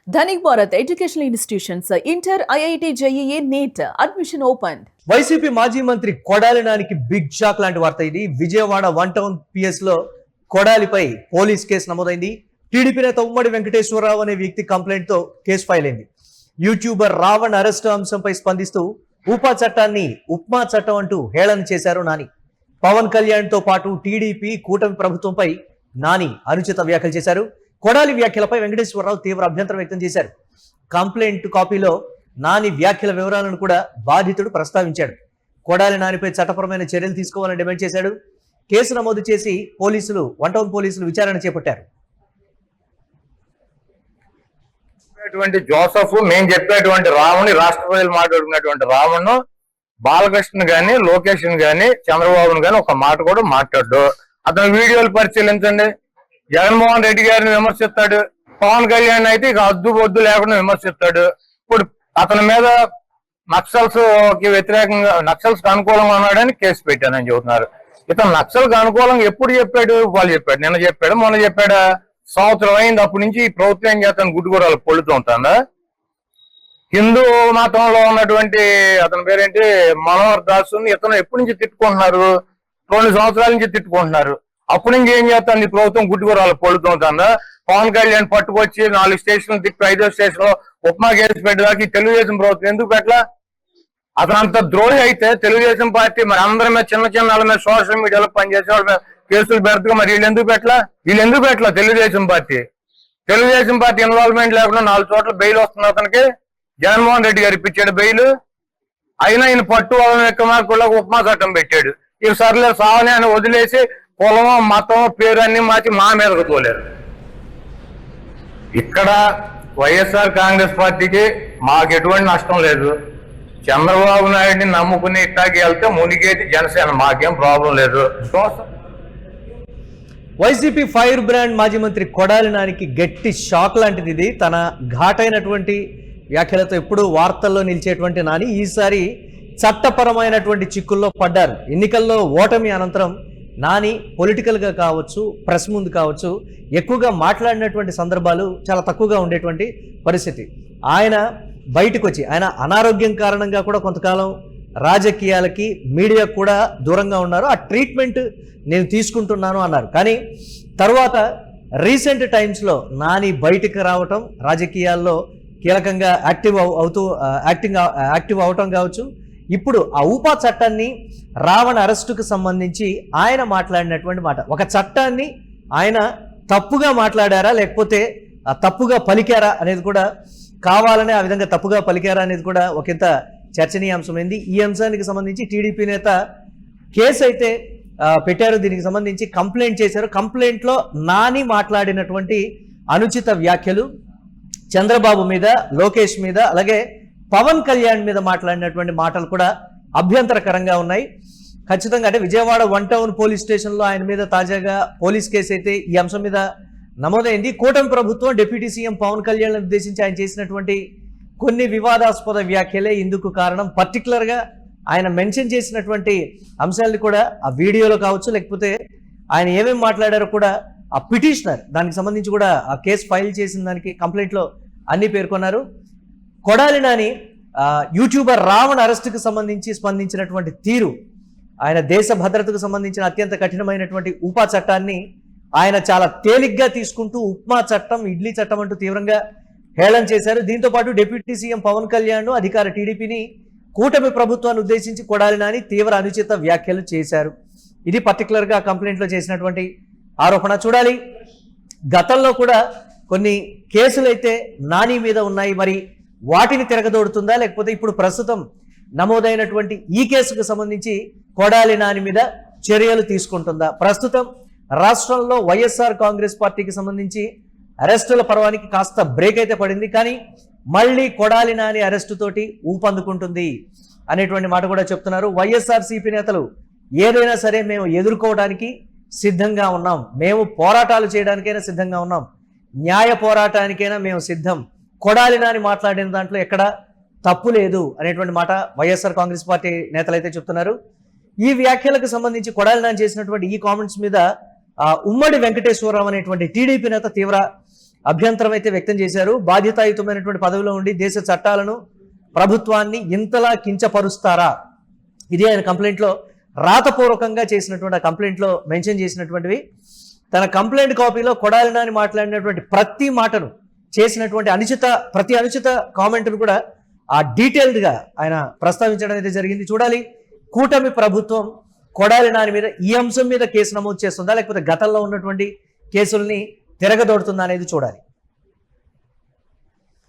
Dhanik Bharat Educational Institutions, Inter, IIT, JEE, NEET, admission opened. YCP మాజీ మంత్రి కొడాలి నానికి big shock లాంటి వార్త ఇది. విజయవాడ వన్ టౌన్ పిఎస్ లో కొడాలిపై పోలీస్ కేసు నమోదైంది. టీడీపీ నేత ఉమ్మడి వెంకటేశ్వరరావు అనే వ్యక్తి కంప్లైంట్ తో కేసు ఫైల్ అయింది. యూట్యూబర్ రావణ్ అరెస్టు అంశంపై స్పందిస్తూ ఉపా చట్టాన్ని ఉప్మా చట్టం అంటూ హేళన చేశారు నాని. పవన్ కళ్యాణ్ తో పాటు టీడీపీ కూటమి ప్రభుత్వంపై నాని అనుచిత వ్యాఖ్యలు చేశారు. కొడాలి వ్యాఖ్యలపై వెంకటేశ్వరరావు తీవ్ర అభ్యంతరం వ్యక్తం చేశారు. కంప్లైంట్ కాపీలో నాని వ్యాఖ్యల వివరాలను కూడా బాధితుడు ప్రస్తావించాడు. కొడాలి నానిపై చట్టపరమైన చర్యలు తీసుకోవాలని డిమాండ్ చేశాడు. కేసు నమోదు చేసి వన్ టౌన్ పోలీసులు విచారణ చేపట్టారు. జోసఫ్ మేము చెప్పేటువంటి రాముని రాష్ట్ర ప్రజలు మాట్లాడుకున్నటువంటి రామును బాలకృష్ణ గాని లోకేష్ గాని చంద్రబాబును గాని ఒక మాట కూడా మాట్లాడు. అతను వీడియోలు పరిశీలించండి. జగన్మోహన్ రెడ్డి గారిని విమర్శిస్తాడు. పవన్ కళ్యాణ్ అయితే ఇక అద్దు బొద్దు లేకుండా విమర్శిస్తాడు. ఇప్పుడు అతని మీద నక్సల్స్ కి వ్యతిరేకంగా నక్సల్స్ కి అనుకూలంగా ఉన్నాడని కేసు పెట్టానని చెబుతున్నారు. ఇతను నక్సల్ కి అనుకూలంగా ఎప్పుడు చెప్పాడు? వాళ్ళు చెప్పాడు, నిన్న చెప్పాడు, మొన్న చెప్పాడా? సంవత్సరం అయింది. అప్పటి నుంచి ఈ ప్రభుత్వం ఏం చేస్తాను గుడ్డుగూరలు పొల్లుతూ ఉంటుందా? హిందూ మతంలో ఉన్నటువంటి అతని పేరేంటి మనోహర్ దాస్ ఇతను ఎప్పటి నుంచి తిట్టుకుంటున్నారు? 2 సంవత్సరాల నుంచి తిట్టుకుంటున్నారు. అప్పటి నుంచి ఏం చేస్తాను ఈ ప్రభుత్వం గుడ్డుగూరలు పొల్లుతూ ఉంటుందా? పవన్ కళ్యాణ్ పట్టుకొచ్చి 4 స్టేషన్లు తిప్పి 5వ స్టేషన్ లో ఉప్మా కేసు పెట్టేదానికి తెలుగుదేశం ప్రభుత్వం ఎందుకు పెట్టలా? అతను అంత ద్రోహి అయితే తెలుగుదేశం పార్టీ మరి అందరి మీద చిన్న వాళ్ళ మీద సోషల్ మీడియాలో పనిచేసే వాళ్ళ మీద కేసులు పెడతాగా మరి వీళ్ళు ఎందుకు పెట్టలా? తెలుగుదేశం పార్టీ ఇన్వాల్వ్మెంట్ లేకుండా 4 చోట్ల బెయిల్ వస్తుంది అతనికి. జగన్మోహన్ రెడ్డి గారు ఇప్పించాడు బెయిల్. అయినా ఈయన పట్టు వాళ్ళని ఎక్క మార్కులకు ఉప్మా చట్టం పెట్టాడు. ఇవి సర్లే సావని అని వదిలేసి కులం మతం పేరు అన్ని మార్చి మా మీదకు తోలేరు. ఇక్కడ వైఎస్ఆర్ కాంగ్రెస్ పార్టీకి మాకు ఎటువంటి నష్టం లేదు. చంద్రబాబు నాయుడిని నమ్ముకుని ఇట్టాకి వెళ్తే మునిగేది జనసేన, మాకేం ప్రాబ్లం లేదు. వైసీపీ ఫైర్ బ్రాండ్ మాజీ మంత్రి కొడాలి నానికి గట్టి షాక్ లాంటిది ఇది. తన ఘాటైనటువంటి వ్యాఖ్యలతో ఎప్పుడూ వార్తల్లో నిలిచేటువంటి నాని ఈసారి చట్టపరమైనటువంటి చిక్కుల్లో పడ్డారు. ఎన్నికల్లో ఓటమి అనంతరం నాని పొలిటికల్గా కావచ్చు, ప్రెస్ ముందు కావచ్చు, ఎక్కువగా మాట్లాడినటువంటి సందర్భాలు చాలా తక్కువగా ఉండేటువంటి పరిస్థితి. ఆయన బయటకు వచ్చి ఆయన అనారోగ్యం కారణంగా కూడా కొంతకాలం రాజకీయాలకి మీడియాకు కూడా దూరంగా ఉన్నారు. ఆ ట్రీట్మెంట్ నేను తీసుకుంటున్నాను అన్నారు. కానీ తర్వాత రీసెంట్ టైమ్స్లో నాని బయటకు రావటం, రాజకీయాల్లో కీలకంగా యాక్టివ్ అవటం కావచ్చు. ఇప్పుడు ఆ ఉపా చట్టాన్ని రావణ అరెస్టుకు సంబంధించి ఆయన మాట్లాడినటువంటి మాట, ఒక చట్టాన్ని ఆయన తప్పుగా మాట్లాడారా లేకపోతే తప్పుగా పలికారా అనేది కూడా, కావాలనే ఆ విధంగా తప్పుగా పలికారా అనేది కూడా ఒకంత చర్చనీయాంశమైంది. ఈ అంశానికి సంబంధించి టీడీపీ నేత కేసు అయితే పెట్టారు. దీనికి సంబంధించి కంప్లైంట్ చేశారు. కంప్లైంట్లో నాని మాట్లాడినటువంటి అనుచిత వ్యాఖ్యలు చంద్రబాబు మీద, లోకేష్ మీద, అలాగే పవన్ కళ్యాణ్ మీద మాట్లాడినటువంటి మాటలు కూడా అభ్యంతరకరంగా ఉన్నాయి. ఖచ్చితంగా అంటే విజయవాడ వన్ టౌన్ పోలీస్ స్టేషన్లో ఆయన మీద తాజాగా పోలీస్ కేసు అయితే ఈ అంశం మీద నమోదైంది. కూటమి ప్రభుత్వం డిప్యూటీ సీఎం పవన్ కళ్యాణ్ ఉద్దేశించి ఆయన చేసినటువంటి కొన్ని వివాదాస్పద వ్యాఖ్యలే ఇందుకు కారణం. పర్టికులర్గా ఆయన మెన్షన్ చేసినటువంటి అంశాలను కూడా ఆ వీడియోలో కావచ్చు, లేకపోతే ఆయన ఏమేమి మాట్లాడారో కూడా ఆ పిటిషనర్ దానికి సంబంధించి కూడా ఆ కేసు ఫైల్ చేసిన దానికి కంప్లైంట్లో అన్నీ పేర్కొన్నారు. కొడాలి నాని యూట్యూబర్ రావణ్ అరెస్టుకు సంబంధించి స్పందించినటువంటి తీరు, ఆయన దేశ భద్రతకు సంబంధించిన అత్యంత కఠినమైనటువంటి ఉపా చట్టాన్ని ఆయన చాలా తేలిగ్గా తీసుకుంటూ ఉప్మా చట్టం, ఇడ్లీ చట్టం అంటూ తీవ్రంగా హేళన చేశారు. దీంతోపాటు డిప్యూటీ సీఎం పవన్ కళ్యాణ్, అధికార టీడీపీని, కూటమి ప్రభుత్వాన్ని ఉద్దేశించి కొడాలి నాని తీవ్ర అనుచిత వ్యాఖ్యలు చేశారు. ఇది పర్టికులర్గా కంప్లైంట్లో చేసినటువంటి ఆరోపణ. చూడాలి, గతంలో కూడా కొన్ని కేసులు అయితే నాని మీద ఉన్నాయి. మరి వాటిని తిరగదోడుతుందా లేకపోతే ఇప్పుడు ప్రస్తుతం నమోదైనటువంటి ఈ కేసుకు సంబంధించి కొడాలి నాని మీద చర్యలు తీసుకుంటుందా? ప్రస్తుతం రాష్ట్రంలో వైఎస్ఆర్ కాంగ్రెస్ పార్టీకి సంబంధించి అరెస్టుల పర్వానికి కాస్త బ్రేక్ అయితే పడింది. కానీ మళ్ళీ కొడాలి నాని అరెస్టు తోటి ఊపందుకుంటుంది అనేటువంటి మాట కూడా చెప్తున్నారు. వైఎస్ఆర్సీపీ నేతలు ఏదైనా సరే మేము ఎదుర్కోవడానికి సిద్ధంగా ఉన్నాం, మేము పోరాటాలు చేయడానికైనా సిద్ధంగా ఉన్నాం, న్యాయ పోరాటానికైనా మేము సిద్ధం, కొడాలి నాని మాట్లాడిన దాంట్లో ఎక్కడ తప్పు లేదు అనేటువంటి మాట వైఎస్ఆర్ కాంగ్రెస్ పార్టీ నేతలు అయితే చెప్తున్నారు. ఈ వ్యాఖ్యలకు సంబంధించి కొడాలి నాని చేసినటువంటి ఈ కామెంట్స్ మీద ఉమ్మడి వెంకటేశ్వరరావు అనేటువంటి టీడీపీ నేత తీవ్ర అభ్యంతరం అయితే వ్యక్తం చేశారు. బాధ్యతాయుతమైనటువంటి పదవిలో ఉండి దేశ చట్టాలను, ప్రభుత్వాన్ని ఇంతలా కించపరుస్తారా? ఇది ఆయన కంప్లైంట్లో రాతపూర్వకంగా చేసినటువంటి ఆ కంప్లైంట్లో మెన్షన్ చేసినటువంటివి. తన కంప్లైంట్ కాపీలో కొడాలి నాని మాట్లాడినటువంటి ప్రతి మాటను, చేసినటువంటి ప్రతి అనుచిత కామెంట్ను కూడా ఆ డీటెయిల్డ్గా ఆయన ప్రస్తావించడం అయితే జరిగింది. చూడాలి కూటమి ప్రభుత్వం కొడాలి నాని మీద ఈ అంశం మీద కేసు నమోదు చేస్తుందా, లేకపోతే గతంలో ఉన్నటువంటి కేసుల్ని తిరగదోడుతుందా అనేది చూడాలి.